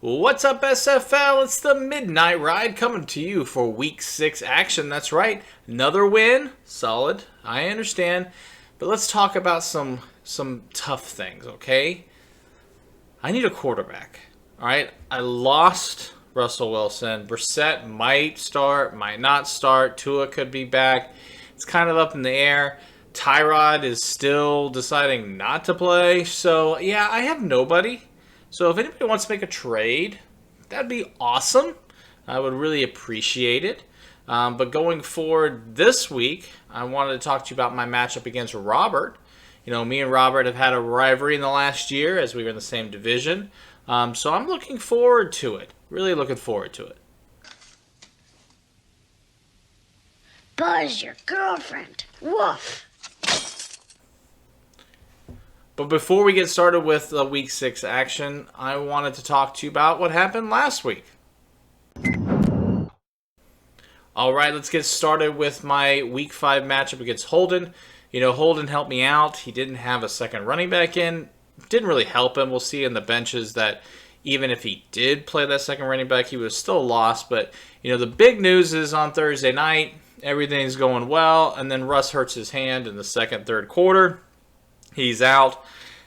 What's up, SFL? It's the Midnight Ride coming to you for Week 6 action. That's right, another win. Solid, I understand. But let's talk about some tough things, okay? I need a quarterback, all right? I lost Russell Wilson. Brissett might start, might not start. Tua could be back. It's kind of up in the air. Tyrod is still deciding not to play. So, yeah, I have nobody. So if anybody wants to make a trade, that'd be awesome. I would really appreciate it. But going forward this week, I wanted to talk to you about my matchup against Robert. You know, me and Robert have had a rivalry in the last year as we were in the same division. So I'm looking forward to it. Really looking forward to it. Buzz, your girlfriend. Woof. But before we get started with the Week 6 action, I wanted to talk to you about what happened last week. All right, let's get started with my Week 5 matchup against Holden. You know, Holden helped me out. He didn't have a second running back in. Didn't really help him. We'll see in the benches that even if he did play that second running back, he was still lost. But, you know, the big news is on Thursday night, everything's going well, and then Russ hurts his hand in the second, third quarter. He's out,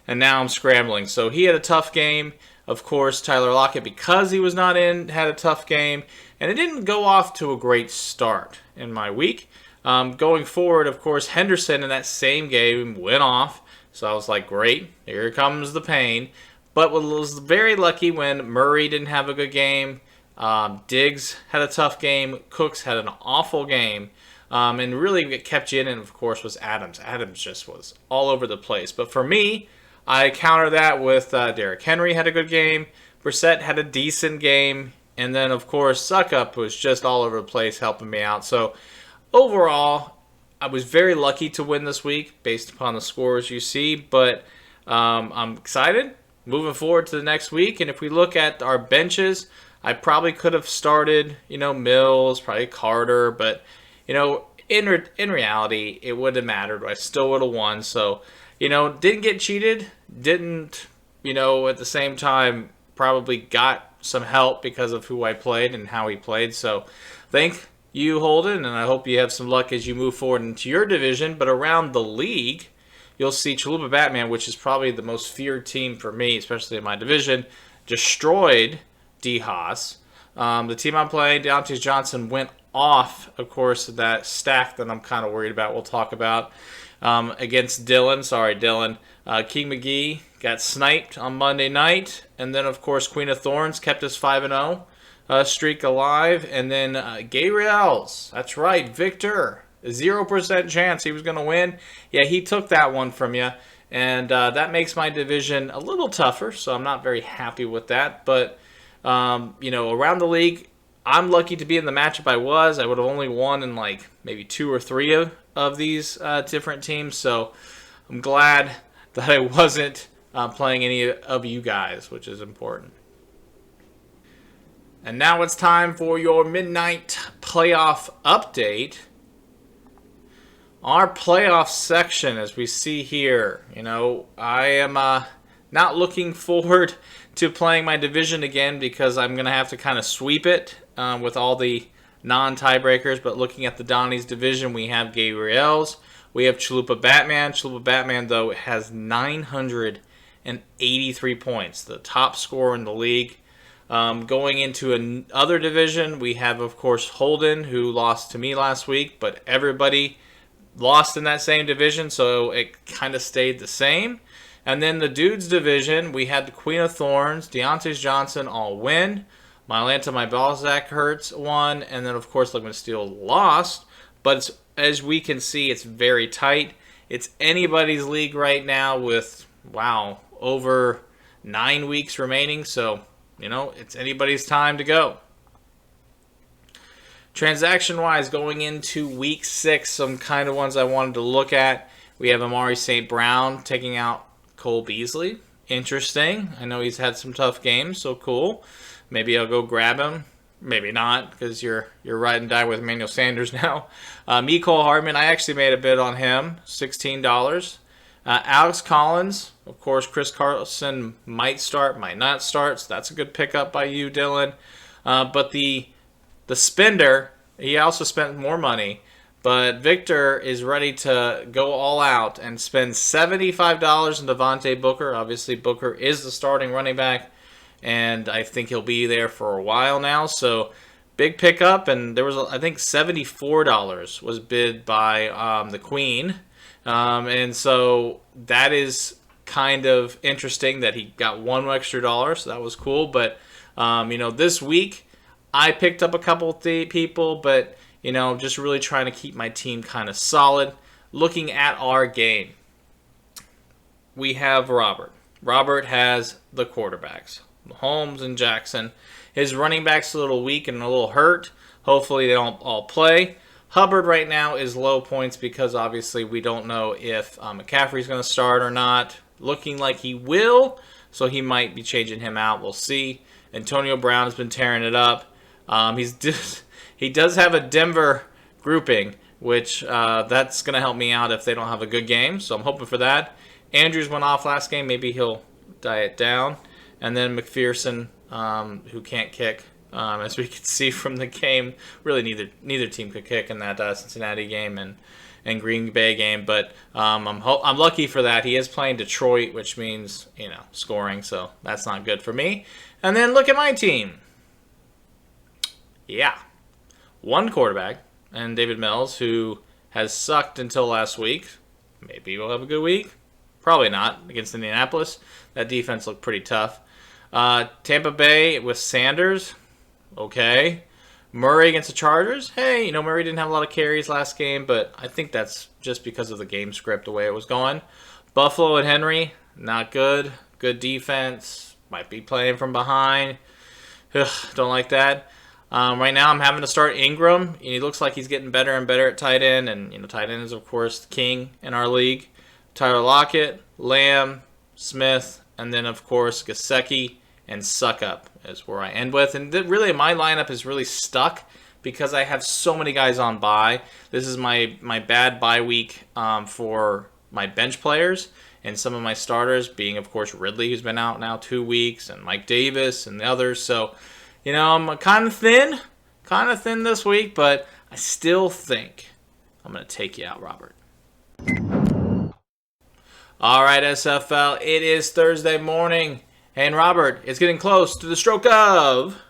and now I'm scrambling. So he had a tough game. Of course, Tyler Lockett, because he was not in, had a tough game. And it didn't go off to a great start in my week. Going forward, of course, Henderson in that same game went off. So I was like, great, here comes the pain. But was very lucky when Murray didn't have a good game. Diggs had a tough game. Cooks had an awful game. And really what kept you in, and of course, was Adams. Adams just was all over the place. But for me, I counter that with Derrick Henry had a good game. Brissett had a decent game. And then, of course, Suckup was just all over the place helping me out. So overall, I was very lucky to win this week based upon the scores you see. But I'm excited moving forward to the next week. And if we look at our benches, I probably could have started, Mills, probably Carter, but in reality, it wouldn't have mattered. I still would have won. So, didn't get cheated. Didn't, at the same time, probably got some help because of who I played and how he played. So, thank you, Holden, and I hope you have some luck as you move forward into your division. But around the league, you'll see Chalupa Batman, which is probably the most feared team for me, especially in my division, destroyed D. Haas. The team I'm playing, Deontay Johnson, went off, of course, that stack that I'm kind of worried about. We'll talk about against Dylan. Sorry, Dylan. King McGee got sniped on Monday night. And then, of course, Queen of Thorns kept his 5-0 streak alive. And then Gabriels, that's right, Victor, 0% chance he was going to win. Yeah, he took that one from you. And that makes my division a little tougher, so I'm not very happy with that. But, around the league, I'm lucky to be in the matchup I was. I would have only won in like maybe 2 or 3 of these different teams. So I'm glad that I wasn't playing any of you guys, which is important. And now it's time for your midnight playoff update. Our playoff section, as we see here, I am not looking forward to playing my division again because I'm going to have to kind of sweep it with all the non-tiebreakers. But looking at the Donnie's division, we have Gabriel's. We have Chalupa Batman. Chalupa Batman, though, has 983 points, the top scorer in the league. Going into another division, we have, of course, Holden, who lost to me last week. But everybody lost in that same division, so it kind of stayed the same. And then the dudes division, we had the Queen of Thorns, Deontay Johnson all win. My Atlanta, my Balzac Hurts won. And then, of course, Liquid Steel lost. But as we can see, it's very tight. It's anybody's league right now with, over 9 weeks remaining. So, it's anybody's time to go. Transaction-wise, going into Week 6, some kind of ones I wanted to look at. We have Amari St. Brown taking out Cole Beasley. Interesting. I know he's had some tough games, so cool. Maybe I'll go grab him. Maybe not, because you're ride and die with Emmanuel Sanders now. Mecole Hardman, I actually made a bid on him, $16. Alex Collins, of course, Chris Carlson might start, might not start, so that's a good pickup by you, Dylan. But the spender, he also spent more money, but Victor is ready to go all out and spend $75 in Devontae Booker. Obviously, Booker is the starting running back, and I think he'll be there for a while now. So big pickup, and there was, I think, $74 was bid by the Queen. And so that is kind of interesting that he got $1 extra, so that was cool. But, this week I picked up a couple of people, but, just really trying to keep my team kind of solid. Looking at our game, we have Robert. Robert has the quarterbacks, Mahomes and Jackson. His running back's a little weak and a little hurt. Hopefully they don't all play. Hubbard right now is low points because obviously we don't know if McCaffrey's going to start or not. Looking like he will, so he might be changing him out. We'll see. Antonio Brown has been tearing it up. He does have a Denver grouping, which that's going to help me out if they don't have a good game, so I'm hoping for that. Andrews went off last game. Maybe he'll diet down. And then McPherson, who can't kick. As we can see from the game, really neither team could kick in that Cincinnati game and Green Bay game. But I'm lucky for that. He is playing Detroit, which means scoring, so that's not good for me. And then look at my team. Yeah, one quarterback, and David Mills, who has sucked until last week. Maybe we'll have a good week. Probably not against Indianapolis. That defense looked pretty tough. Tampa Bay with Sanders. Okay. Murray against the Chargers. Hey, Murray didn't have a lot of carries last game, but I think that's just because of the game script, the way it was going. Buffalo and Henry, not good. Good defense. Might be playing from behind. Ugh, don't like that. Right now I'm having to start Ingram. He looks like he's getting better and better at tight end, and tight end is, of course, the king in our league. Tyler Lockett, Lamb, Smith, and then, of course, Gesicki and Suckup is where I end with. And really, my lineup is really stuck because I have so many guys on bye. This is my bad bye week for my bench players, and some of my starters being, of course, Ridley, who's been out now 2 weeks, and Mike Davis and the others. So, I'm kind of thin this week, but I still think I'm going to take you out, Robert. All right, SFL, it is Thursday morning. And Robert, it's getting close to the stroke of